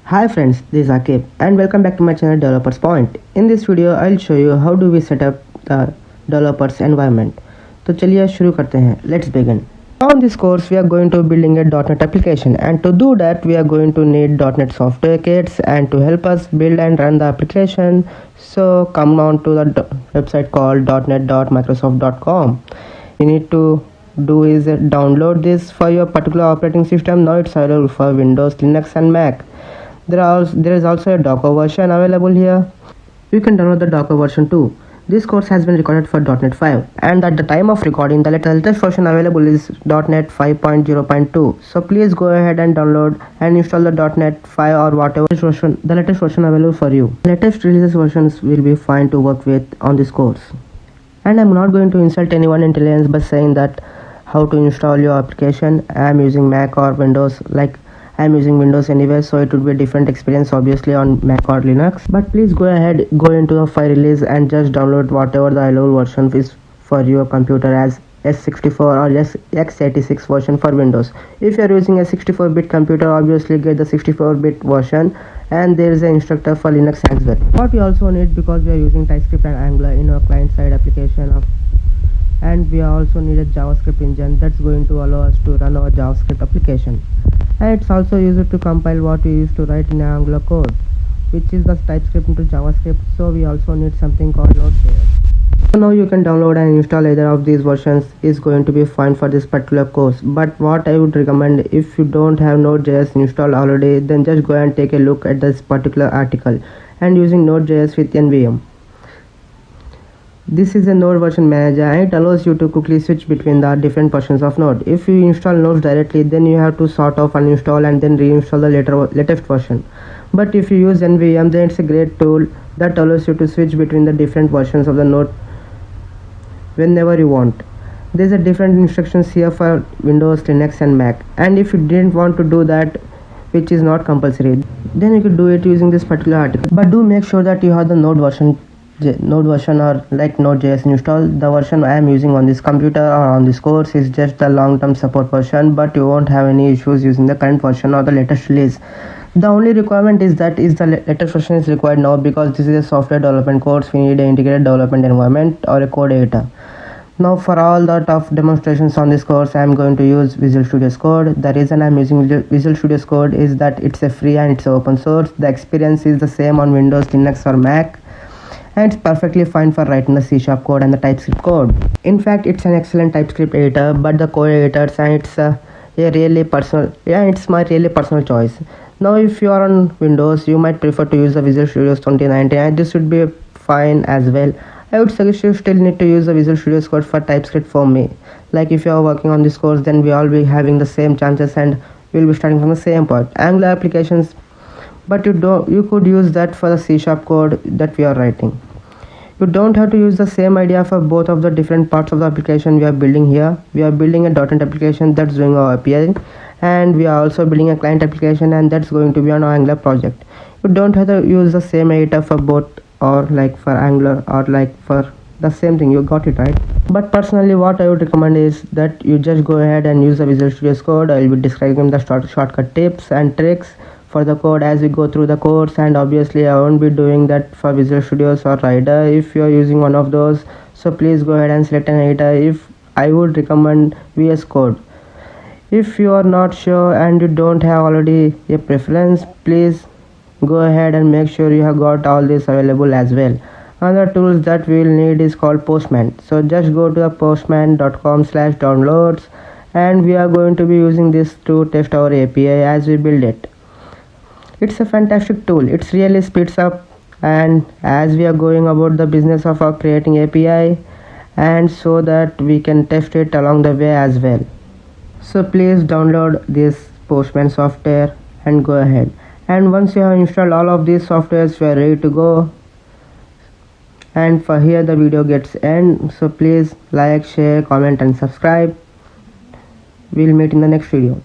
Hi friends, this is Akib and welcome back to my channel Developers Point. In this video, I'll show you how do we set up the developers environment. तो चलिए शुरू करते हैं. Let's begin. On this course, we are going to building a .NET application, and to do that, we are going to need .NET software kits and to help us build and run the application. So come on to the website called .NET.microsoft.com. You need to do is download this for your particular operating system. Now it's available for Windows, Linux and Mac. There is also a Docker version available here. You can download the Docker version too. This course has been recorded for .NET 5 and at the time of recording the latest version available is .NET 5.0.2. So please go ahead and download and install the .NET 5 or whatever version, the latest version available for you. Latest releases versions will be fine to work with on this course. And I'm not going to insult anyone's intelligence by saying that how to install your application. I'm using Mac or Windows, like I'm using Windows anyway, so it would be a different experience obviously on Mac or Linux. But please go ahead, go into a file release and just download whatever the available version is for your computer as S64 or x86 version for Windows. If you are using a 64-bit computer, obviously get the 64-bit version, and there is an instructor for Linux as well. What we also need, because we are using TypeScript and Angular in our client-side application and we also need a JavaScript engine that's going to allow us to run our JavaScript application. And it's also used to compile what we used to write in Angular code, which is the TypeScript into JavaScript. So we also need something called Node.js. So now you can download and install either of these versions is going to be fine for this particular course. But what I would recommend, if you don't have Node.js installed already, then just go and take a look at this particular article and using Node.js with NVM. This is a Node version manager and it allows you to quickly switch between the different versions of Node. If you install nodes directly, then you have to sort of uninstall and then reinstall the latest version. But if you use NVM, then it's a great tool that allows you to switch between the different versions of the Node whenever you want. There's a different instructions here for Windows, Linux and Mac. And if you didn't want to do that, which is not compulsory, then you could do it using this particular article. But do make sure that you have the Node version or like Node.js installed. The version I am using on this computer or on this course is just the long-term support version, but you won't have any issues using the current version or the latest release. The only requirement is that the latest version is required now, because this is a software development course. We need an integrated development environment or a code editor. Now for all the tough demonstrations on this course, I am going to use Visual Studio Code. The reason I am using Visual Studio Code is that it's a free and it's open source. The experience is the same on Windows, Linux or Mac. And it's perfectly fine for writing the C# code and the TypeScript code. In fact, it's an excellent TypeScript editor, but the code editors, and it's it's my really personal choice. Now if you are on Windows, you might prefer to use the Visual Studio 2019 and this would be fine as well. I would suggest you still need to use the Visual Studio Code for TypeScript for me. Like if you are working on this course, then we all be having the same chances and we'll be starting from the same point. Angular applications, but you could use that for the C# code that we are writing. You don't have to use the same idea for both of the different parts of the application we are building here. We are building a .NET application that's doing our API, and we are also building a client application, and that's going to be on our Angular project. You don't have to use the same editor for both, or like for Angular or like for the same thing. You got it right. But personally, what I would recommend is that you just go ahead and use the Visual Studio Code. I will be describing the shortcut tips and tricks for the code as we go through the course, and obviously I won't be doing that for Visual Studios or Rider if you are using one of those. So please go ahead and select an editor. If I would recommend VS Code. If you are not sure and you don't have already a preference, please go ahead and make sure you have got all this available as well. Another tools that we will need is called Postman. So just go to the postman.com/downloads, and we are going to be using this to test our API as we build it. It's a fantastic tool. It really speeds up, and as we are going about the business of our creating API, and so that we can test it along the way as well. So please download this Postman software and go ahead. And once you have installed all of these softwares, you are ready to go. And for here the video gets end. So please like, share, comment and subscribe. We'll meet in the next video.